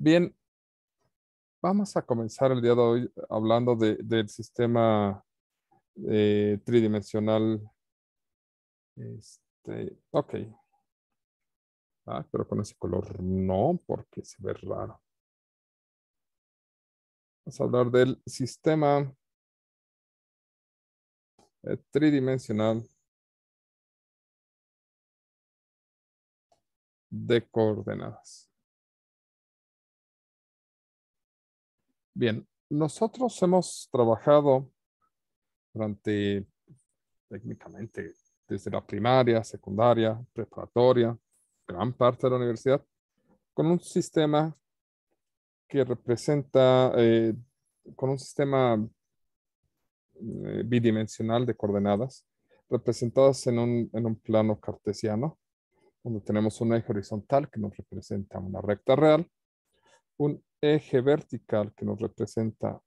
Bien, vamos a comenzar el día de hoy hablando del sistema tridimensional. Ok. Pero con ese color no, porque se ve raro. Vamos a hablar del sistema tridimensional de coordenadas. Bien, nosotros hemos trabajado durante, técnicamente, desde la primaria, secundaria, preparatoria, gran parte de la universidad, con un sistema que representa, con un sistema bidimensional de coordenadas, representadas en un plano cartesiano, donde tenemos un eje horizontal que nos representa una recta real, un eje vertical que nos representa,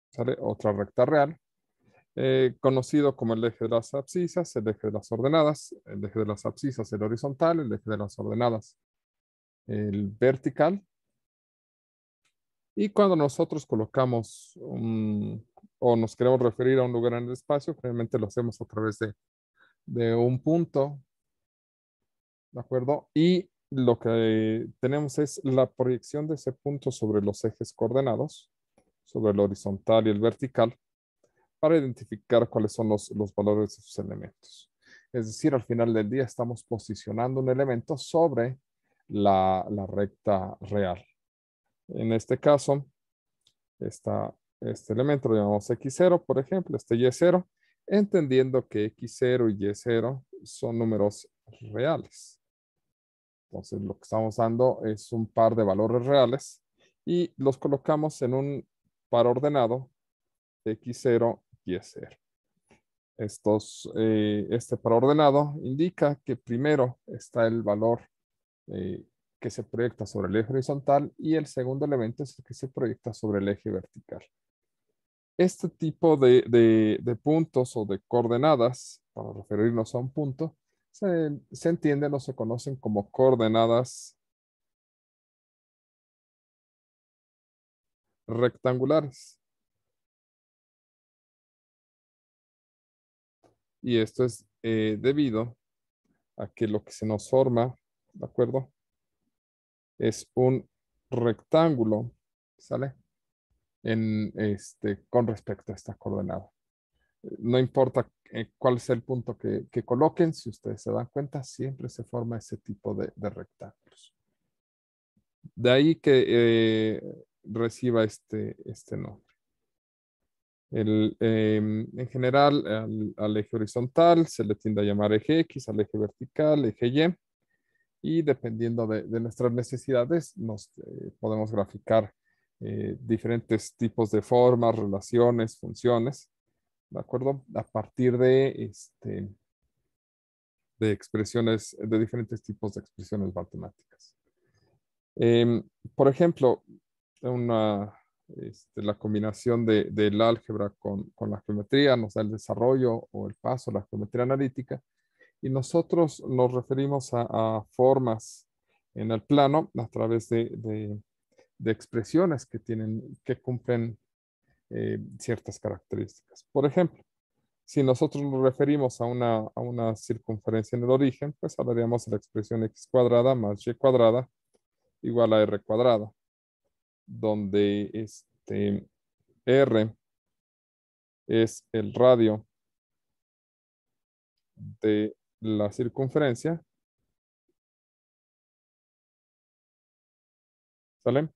¿sale?, otra recta real, conocido como el eje de las abscisas, el eje de las ordenadas, el eje de las abscisas, el horizontal, el eje de las ordenadas, el vertical. Y cuando nosotros colocamos o nos queremos referir a un lugar en el espacio, generalmente lo hacemos a través de un punto, ¿de acuerdo? Y lo que tenemos es la proyección de ese punto sobre los ejes coordenados, sobre el horizontal y el vertical, para identificar cuáles son los valores de sus elementos. Es decir, al final del día estamos posicionando un elemento sobre la recta real. En este caso, este elemento lo llamamos X0, por ejemplo, este Y0, entendiendo que X0 y Y0 son números reales. Entonces, lo que estamos dando es un par de valores reales y los colocamos en un par ordenado X0, Y0. Este par ordenado indica que primero está el valor que se proyecta sobre el eje horizontal y el segundo elemento es el que se proyecta sobre el eje vertical. Este tipo de puntos o de coordenadas, para referirnos a un punto, se entienden o se conocen como coordenadas rectangulares. Y esto es debido a que lo que se nos forma, ¿de acuerdo?, es un rectángulo, ¿sale?, con respecto a esta coordenada. No importa cuál sea el punto que coloquen, si ustedes se dan cuenta, siempre se forma ese tipo de rectángulos. De ahí que reciba este nombre. En general, al eje horizontal se le tiende a llamar eje X, al eje vertical, eje Y, y dependiendo de nuestras necesidades, nos podemos graficar diferentes tipos de formas, relaciones, funciones, ¿de acuerdo? A partir de expresiones, de diferentes tipos de expresiones matemáticas. Por ejemplo, la combinación del álgebra con la geometría nos da el desarrollo o el paso a la geometría analítica y nosotros nos referimos a formas en el plano a través de expresiones que cumplen ciertas características. Por ejemplo, si nosotros nos referimos a una circunferencia en el origen, pues hablaríamos de la expresión x cuadrada más y cuadrada igual a r cuadrada, donde r es el radio de la circunferencia, ¿sale?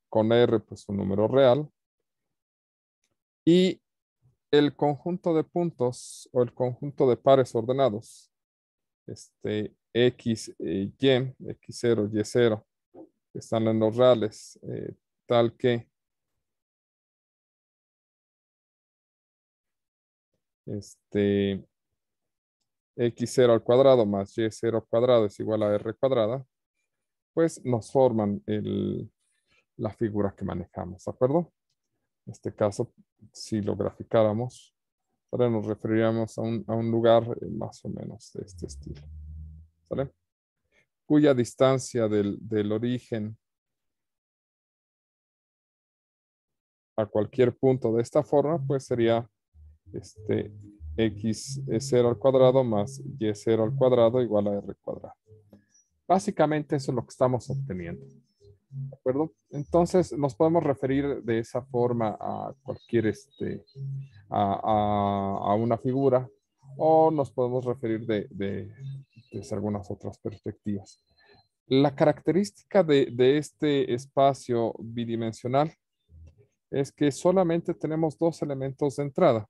Con r pues un número real, y el conjunto de puntos o el conjunto de pares ordenados, x, y, x0, y0, que están en los reales, tal que x0 al cuadrado más y0 al cuadrado es igual a r cuadrada, pues nos forman la figura que manejamos, ¿de acuerdo? En este caso, si lo graficáramos, ahora nos referiríamos a un lugar más o menos de este estilo, ¿sale? Cuya distancia del origen a cualquier punto de esta forma, pues sería x0 al cuadrado más y0 al cuadrado igual a r cuadrado. Básicamente eso es lo que estamos obteniendo. ¿De acuerdo? Entonces nos podemos referir de esa forma a cualquier, a una figura, o nos podemos referir desde algunas otras perspectivas. La característica de este espacio bidimensional es que solamente tenemos dos elementos de entrada,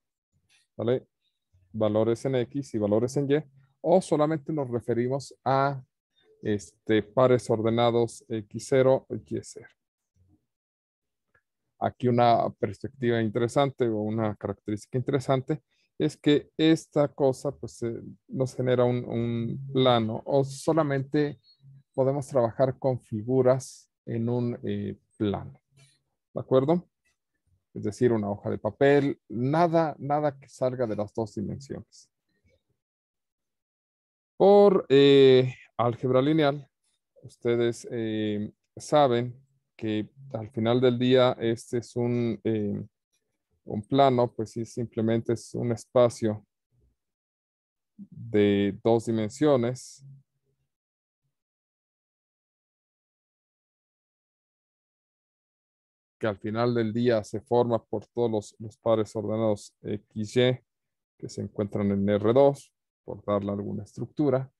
¿vale? Valores en X y valores en Y, o solamente nos referimos a pares ordenados X0 y Y0. Aquí una perspectiva interesante o una característica interesante es que esta cosa pues nos genera un plano, o solamente podemos trabajar con figuras en un plano, ¿de acuerdo? Es decir, una hoja de papel, nada que salga de las dos dimensiones. Por álgebra lineal, ustedes saben que al final del día este es un plano, pues sí, simplemente es un espacio de dos dimensiones que al final del día se forma por todos los pares ordenados XY que se encuentran en R2, por darle alguna estructura,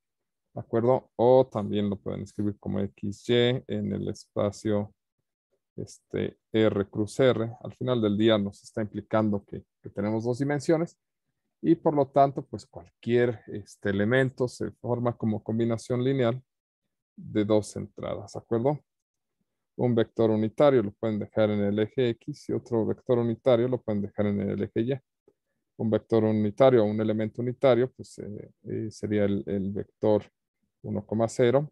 ¿de acuerdo? O también lo pueden escribir como XY en el espacio R cruz R. Al final del día nos está implicando que tenemos dos dimensiones, y por lo tanto, pues cualquier elemento se forma como combinación lineal de dos entradas, ¿de acuerdo? Un vector unitario lo pueden dejar en el eje X y otro vector unitario lo pueden dejar en el eje Y. Un vector unitario o un elemento unitario, pues sería el vector 1,0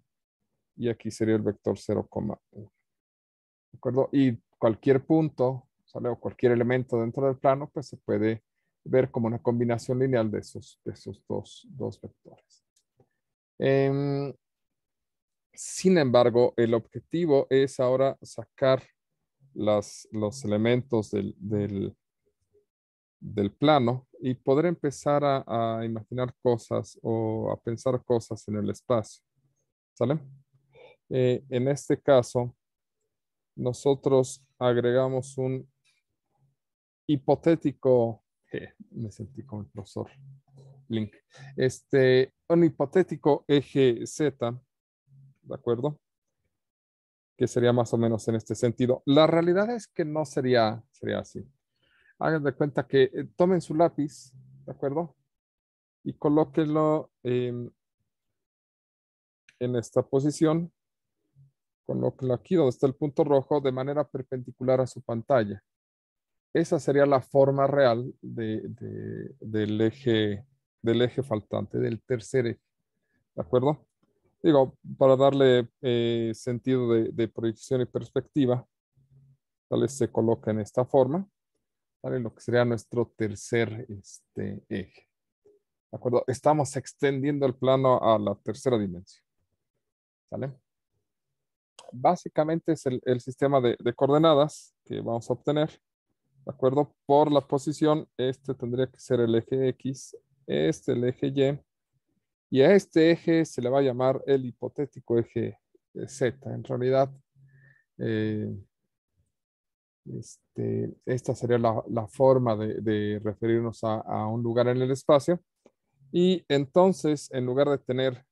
y aquí sería el vector 0,1. ¿De acuerdo? Y cualquier punto, ¿sale? O cualquier elemento dentro del plano, pues se puede ver como una combinación lineal de esos dos vectores. Sin embargo, el objetivo es ahora sacar los elementos del plano y poder empezar a imaginar cosas o a pensar cosas en el espacio. ¿Sale? En este caso, nosotros agregamos un hipotético, me sentí como el profesor Link, un hipotético eje Z, ¿de acuerdo? Que sería más o menos en este sentido. La realidad es que no sería así. Hagan de cuenta que tomen su lápiz, ¿de acuerdo? Y colóquenlo en esta posición. Colóquenlo aquí donde está el punto rojo de manera perpendicular a su pantalla. Esa sería la forma real del eje faltante, del tercer eje, ¿de acuerdo? Digo, para darle sentido de proyección y perspectiva, tal vez se coloca en esta forma, ¿vale? Lo que sería nuestro tercer eje, ¿de acuerdo? Estamos extendiendo el plano a la tercera dimensión, ¿vale? Básicamente es el sistema de coordenadas que vamos a obtener, ¿de acuerdo? Por la posición, tendría que ser el eje X, el eje Y a este eje se le va a llamar el hipotético eje Z. En realidad, eh, esta sería la forma de referirnos a un lugar en el espacio. Y entonces, en lugar de tener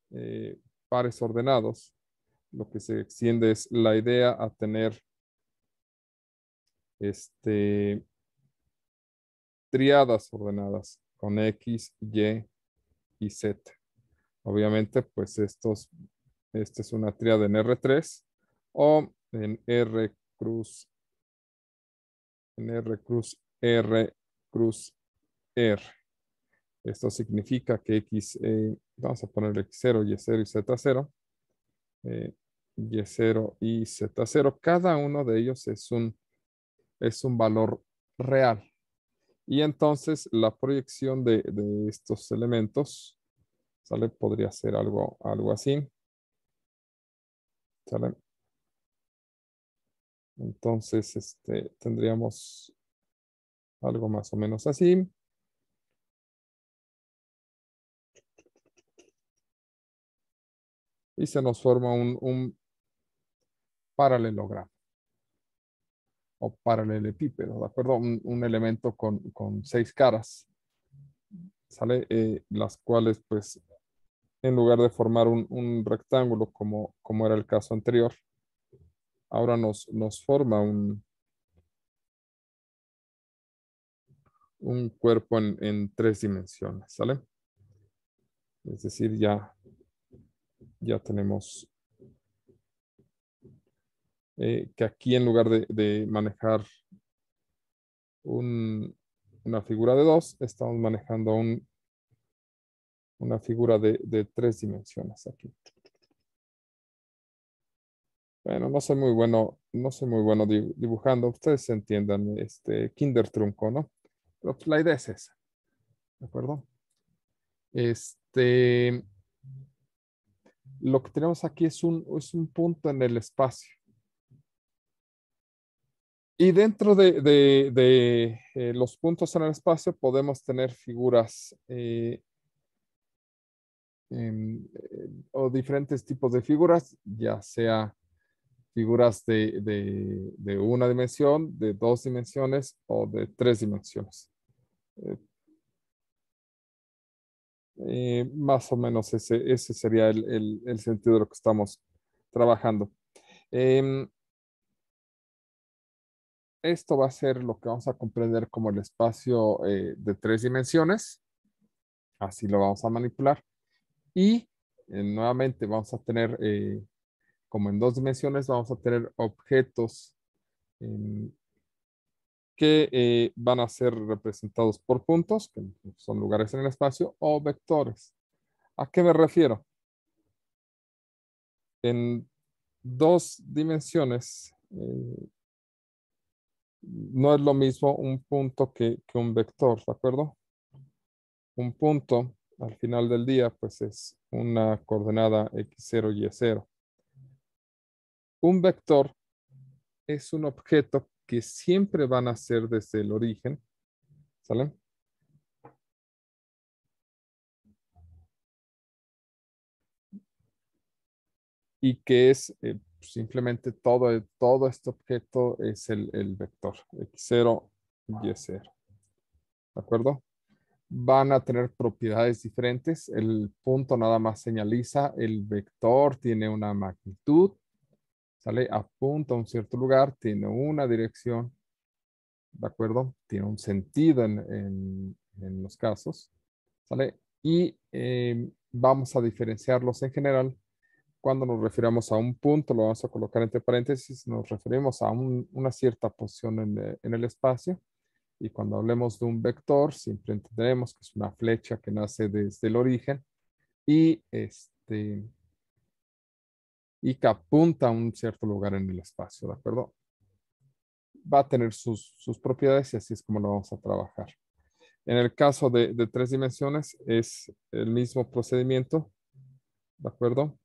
pares ordenados, lo que se extiende es la idea a tener triadas ordenadas con X, Y y Z. Obviamente, pues esta es una tríada en R3 o en R cruz R cruz R. Esto significa que X, vamos a poner X0, Y0 y Z0. Y0 y Z0, cada uno de ellos es un valor real. Y entonces la proyección de estos elementos, ¿sale? Podría ser algo así, ¿sale? Entonces, tendríamos algo más o menos así. Y se nos forma un paralelogramo o paralelepípedo, ¿de acuerdo? Un elemento con 6 caras, ¿sale? Las cuales, pues, en lugar de formar un rectángulo como era el caso anterior, ahora nos forma un cuerpo en 3 dimensiones, ¿sale? Es decir, ya tenemos que aquí en lugar de manejar una figura de 2, estamos manejando una figura de 3 dimensiones aquí. Bueno, no soy muy bueno dibujando. Ustedes entiendan, Kindertrunco, ¿no? Pero pues, la idea es esa, ¿de acuerdo? Lo que tenemos aquí es un punto en el espacio. Y dentro de los puntos en el espacio podemos tener figuras o diferentes tipos de figuras, ya sea figuras de una dimensión, de 2 dimensiones o de 3 dimensiones. Eh, Más o menos ese sería el sentido de lo que estamos trabajando. Em, Esto va a ser lo que vamos a comprender como el espacio de 3 dimensiones. Así lo vamos a manipular. Y nuevamente vamos a tener, como en 2 dimensiones, vamos a tener objetos em, que van a ser representados por puntos, que son lugares en el espacio, o vectores. ¿A qué me refiero? En 2 dimensiones no es lo mismo un punto que un vector, ¿de acuerdo? Un punto al final del día pues es una coordenada x0 y y0. Un vector es un objeto que siempre van a ser desde el origen, ¿sale? Y que es simplemente todo este objeto es el vector x0 y y0, ¿de acuerdo? Van a tener propiedades diferentes. El punto nada más señaliza, el vector tiene una magnitud, ¿sale? Apunta a un cierto lugar, tiene una dirección, ¿de acuerdo? Tiene un sentido en los casos, ¿sale? Y vamos a diferenciarlos en general. Cuando nos referimos a un punto, lo vamos a colocar entre paréntesis, nos referimos a una cierta posición en el espacio. Y cuando hablemos de un vector, siempre entenderemos que es una flecha que nace desde el origen y, y que apunta a un cierto lugar en el espacio, ¿de acuerdo? Va a tener sus propiedades y así es como lo vamos a trabajar. En el caso de 3 dimensiones es el mismo procedimiento, ¿de acuerdo?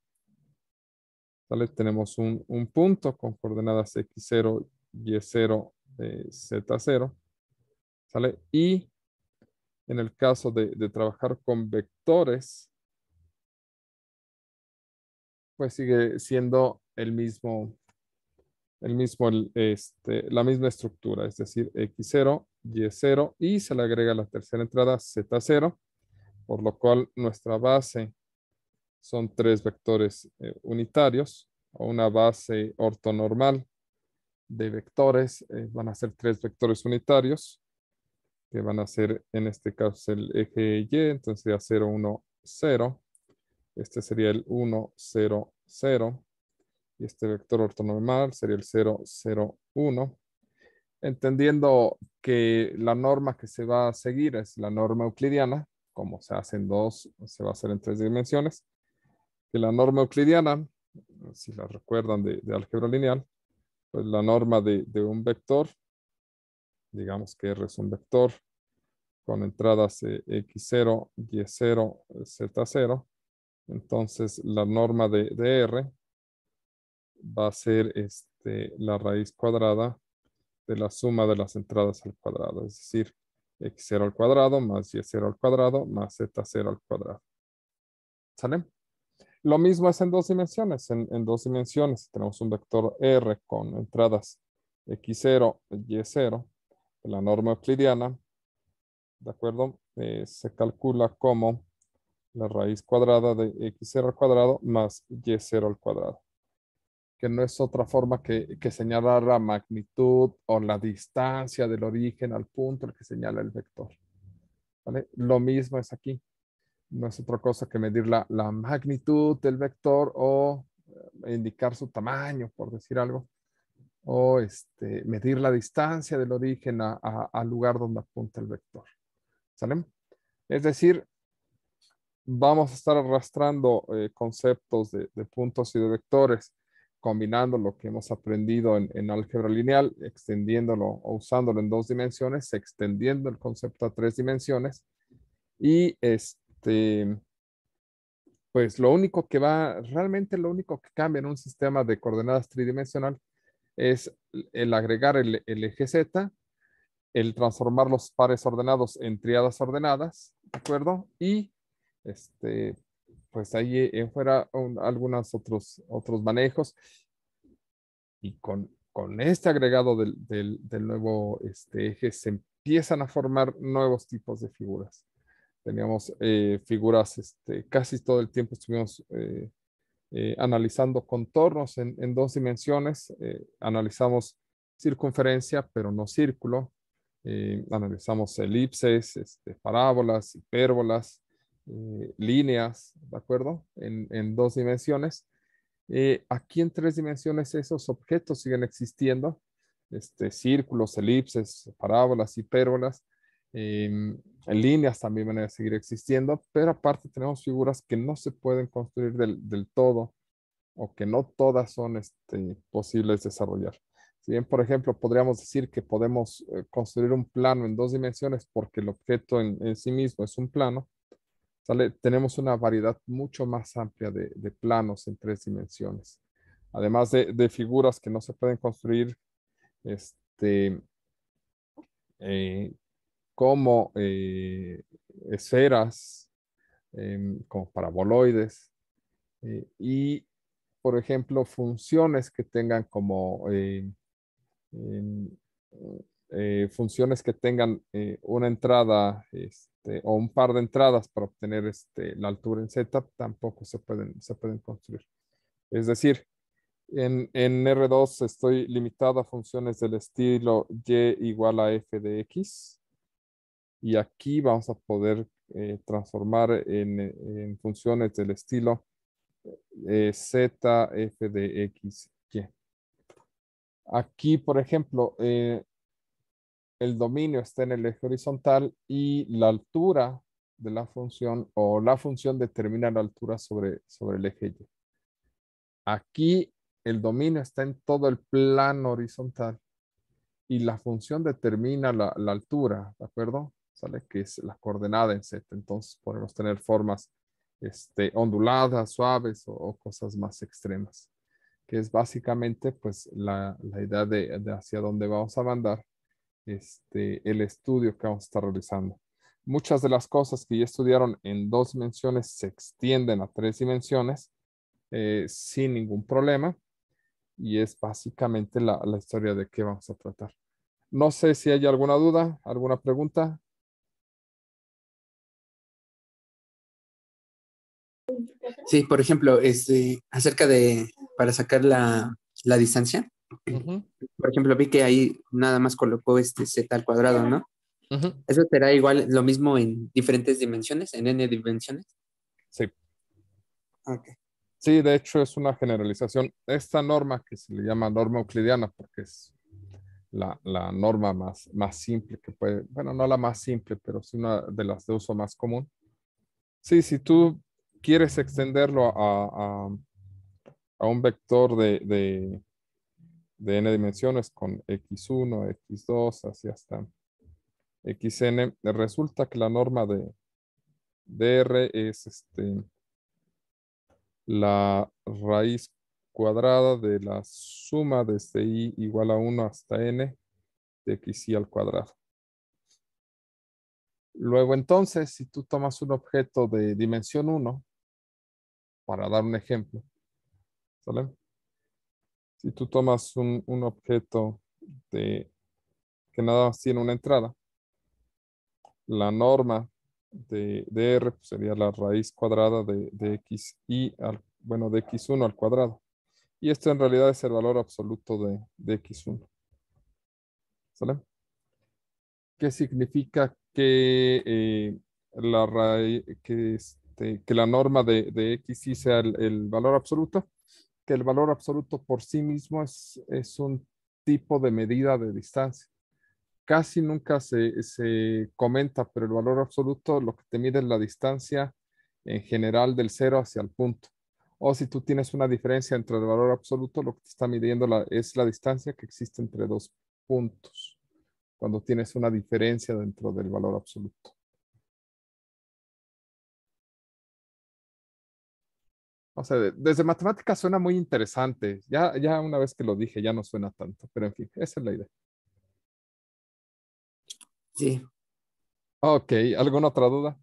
¿Vale? Tenemos un punto con coordenadas x0, y0, z0, ¿sale? Y en el caso de trabajar con vectores, pues sigue siendo la misma estructura, es decir, x0, y0, y se le agrega la tercera entrada z0, por lo cual nuestra base son 3 vectores unitarios, o una base ortonormal de vectores, van a ser 3 vectores unitarios, que van a ser en este caso el eje Y, entonces sería 0, 1, 0. Este sería el 1, 0, 0. Y este vector ortonormal sería el 0, 0, 1. Entendiendo que la norma que se va a seguir es la norma euclidiana, como se hace en 2, se va a hacer en 3 dimensiones, que la norma euclidiana, si la recuerdan de álgebra lineal, pues la norma de un vector, digamos que R es un vector con entradas x0, y0, z0, entonces la norma de R va a ser la raíz cuadrada de la suma de las entradas al cuadrado, es decir, x0 al cuadrado más y0 al cuadrado más z0 al cuadrado. ¿Sale? Lo mismo es en dos dimensiones. En dos dimensiones tenemos un vector R con entradas x0 y y0 de la norma euclidiana, ¿de acuerdo? Se calcula como la raíz cuadrada de x0 al cuadrado más y0 al cuadrado, que no es otra forma que señalar la magnitud o la distancia del origen al punto al que señala el vector. ¿Vale? Lo mismo es aquí. No es otra cosa que medir la magnitud del vector o indicar su tamaño, por decir algo, o medir la distancia del origen al lugar donde apunta el vector. ¿Sale? Es decir, vamos a estar arrastrando conceptos de puntos y de vectores, combinando lo que hemos aprendido en álgebra lineal, extendiéndolo o usándolo en dos dimensiones, extendiendo el concepto a tres dimensiones y pues realmente lo único que cambia en un sistema de coordenadas tridimensional es el agregar el eje Z, el transformar los pares ordenados en tríadas ordenadas, ¿de acuerdo? Y pues ahí en fuera algunos otros manejos. Y con este agregado del nuevo eje se empiezan a formar nuevos tipos de figuras. Teníamos figuras, casi todo el tiempo estuvimos analizando contornos en dos dimensiones. Analizamos circunferencia, pero no círculo. Analizamos elipses, parábolas, hipérbolas, líneas, ¿de acuerdo? En dos dimensiones. Aquí en tres dimensiones esos objetos siguen existiendo. Círculos, elipses, parábolas, hipérbolas. En líneas también van a seguir existiendo, pero aparte tenemos figuras que no se pueden construir del todo o que no todas son posibles desarrollar. Si bien, por ejemplo, podríamos decir que podemos construir un plano en dos dimensiones porque el objeto en sí mismo es un plano, ¿sale? Tenemos una variedad mucho más amplia de planos en tres dimensiones. Además de figuras que no se pueden construir eh, como esferas, como paraboloides, y, por ejemplo, funciones que tengan como em, funciones que tengan una entrada o un par de entradas para obtener la altura en Z, tampoco se pueden construir. Es decir, en R2 estoy limitado a funciones del estilo y igual a f de x. Y aquí vamos a poder transformar en funciones del estilo z f de x, y. Aquí, por ejemplo, el dominio está en el eje horizontal y la altura de la función o la función determina la altura sobre el eje Y. Aquí el dominio está en todo el plano horizontal y la función determina la altura, ¿de acuerdo? ¿Sale? Que es la coordenada en Z. Entonces podemos tener formas onduladas, suaves o cosas más extremas, que es básicamente pues la idea de hacia dónde vamos a mandar el estudio que vamos a estar realizando. Muchas de las cosas que ya estudiaron en dos dimensiones se extienden a tres dimensiones sin ningún problema y es básicamente la historia de qué vamos a tratar. No sé si hay alguna duda, alguna pregunta. Sí, por ejemplo, acerca para sacar la distancia, Ujú, por ejemplo, vi que ahí nada más colocó z al cuadrado, ¿no? ujú. ¿Eso será igual lo mismo en diferentes dimensiones, en n dimensiones? Sí, Ok. sí, de hecho es una generalización. Esta norma que se le llama norma euclidiana porque es la norma más simple que puede, bueno, no la más simple, pero sí una de las de uso más común. Sí, si tú quieres extenderlo a un vector de n dimensiones con x1, x2, así hasta xn, resulta que la norma de R es la raíz cuadrada de la suma desde i igual a 1 hasta n de xy al cuadrado. Luego entonces, si tú tomas un objeto de dimensión 1, para dar un ejemplo, ¿sale? Si tú tomas un objeto que nada más tiene una entrada, la norma de R pues, sería la raíz cuadrada de xy bueno, de x1 al cuadrado. Y esto en realidad es el valor absoluto de x1. ¿Sale? ¿Qué significa que que la norma de xy sea el valor absoluto? Que el valor absoluto por sí mismo es un tipo de medida de distancia. Casi nunca se comenta, pero el valor absoluto lo que te mide es la distancia en general del cero hacia el punto. O si tú tienes una diferencia entre el valor absoluto, lo que te está midiendo es la distancia que existe entre dos puntos, cuando tienes una diferencia dentro del valor absoluto. O sea, desde matemáticas suena muy interesante. Ya una vez que lo dije, ya no suena tanto, pero en fin, esa es la idea. Sí. Ok, ¿alguna otra duda?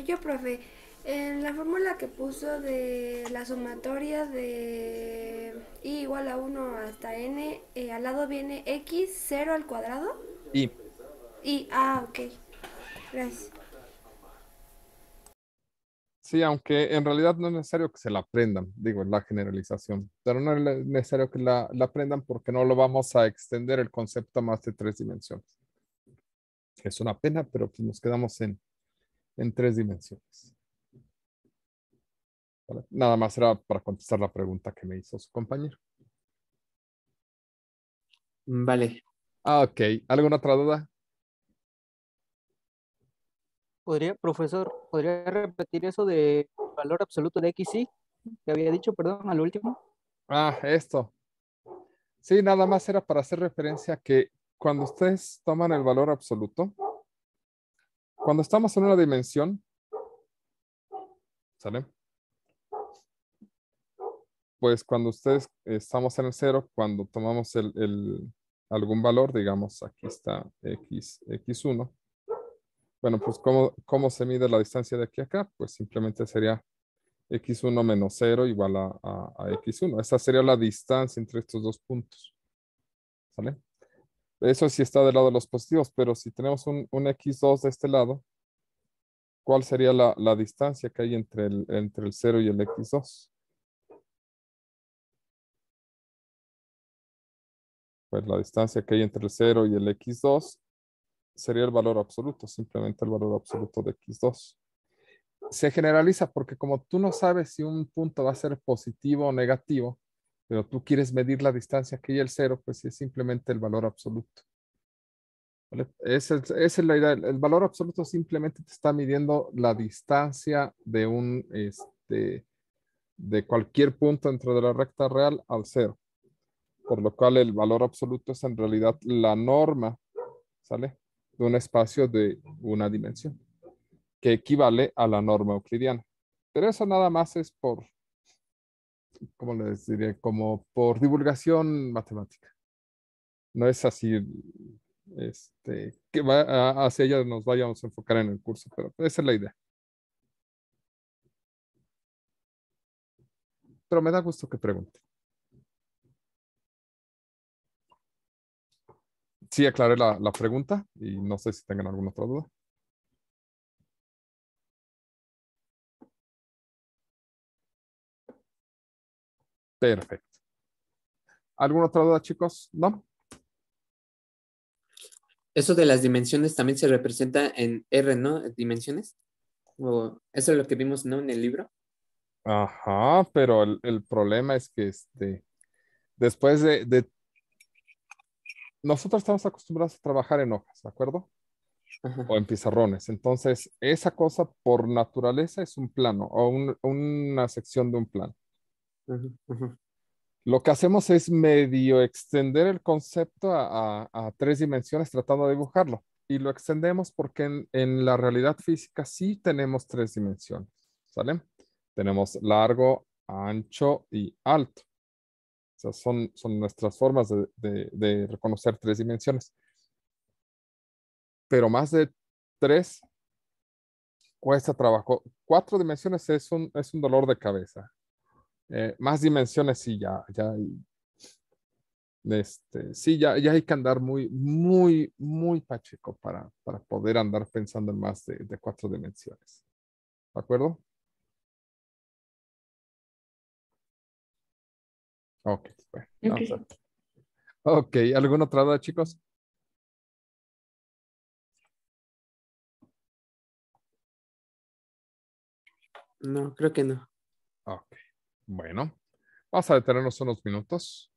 Yo, profe, en la fórmula que puso de la sumatoria de i igual a 1 hasta n, al lado viene x 0 al cuadrado. Y Ok, gracias. sí, aunque en realidad no es necesario que se la aprendan, digo, la generalización, pero no es necesario que la aprendan porque no lo vamos a extender el concepto a más de 3 dimensiones. Es una pena, pero pues nos quedamos en 3 dimensiones. ¿Vale? Nada más era para contestar la pregunta que me hizo su compañero. Vale. Ok, ¿alguna otra duda? ¿Podría repetir eso de valor absoluto de xy que había dicho, perdón, al último? Esto. Sí, nada más era para hacer referencia a que cuando ustedes toman el valor absoluto, cuando estamos en una dimensión, ¿sale? Pues cuando ustedes estamos en el cero, cuando tomamos algún valor, digamos, aquí está x1. Bueno, pues ¿cómo se mide la distancia de aquí a acá? Pues simplemente sería x1 menos 0 igual a x1. Esa sería la distancia entre estos dos puntos. ¿Sale? Eso sí está del lado de los positivos, pero si tenemos un x2 de este lado, ¿cuál sería la distancia que hay entre el 0 y el x2? Pues la distancia que hay entre el 0 y el x2 sería el valor absoluto, simplemente el valor absoluto de x2. Se generaliza porque como tú no sabes si un punto va a ser positivo o negativo, pero tú quieres medir la distancia que hay el 0, pues es simplemente el valor absoluto. ¿Vale? Esa es la idea. El valor absoluto simplemente te está midiendo la distancia de cualquier punto dentro de la recta real al 0. Por lo cual el valor absoluto es en realidad la norma, ¿sale? De un espacio de una dimensión, que equivale a la norma euclidiana. Pero eso nada más es ¿cómo les diré? Como por divulgación matemática. No es así, que hacia ella nos vayamos a enfocar en el curso, pero esa es la idea. Pero me da gusto que pregunte. Sí, aclaré la pregunta y no sé si tengan alguna otra duda. Perfecto. ¿Alguna otra duda, chicos? ¿No? Eso de las dimensiones también se representa en R, ¿no? Dimensiones. Eso es lo que vimos, ¿no? En el libro. Ajá, pero el problema es que después nosotros estamos acostumbrados a trabajar en hojas, ¿de acuerdo? Ajá. O en pizarrones. Entonces, esa cosa por naturaleza es un plano o una sección de un plano. Ajá, ajá. Lo que hacemos es medio extender el concepto a 3 dimensiones tratando de dibujarlo. Y lo extendemos porque en la realidad física sí tenemos 3 dimensiones. ¿Sale? Tenemos largo, ancho y alto. Esas son nuestras formas de reconocer 3 dimensiones. Pero más de 3 cuesta trabajo. 4 dimensiones es un dolor de cabeza. Más dimensiones sí, ya hay que andar muy pacheco para poder andar pensando en más de 4 dimensiones. ¿De acuerdo? Ok, bueno. Ok, ¿alguna otra duda, chicos? No, creo que no. Ok, bueno. Vamos a detenernos unos minutos.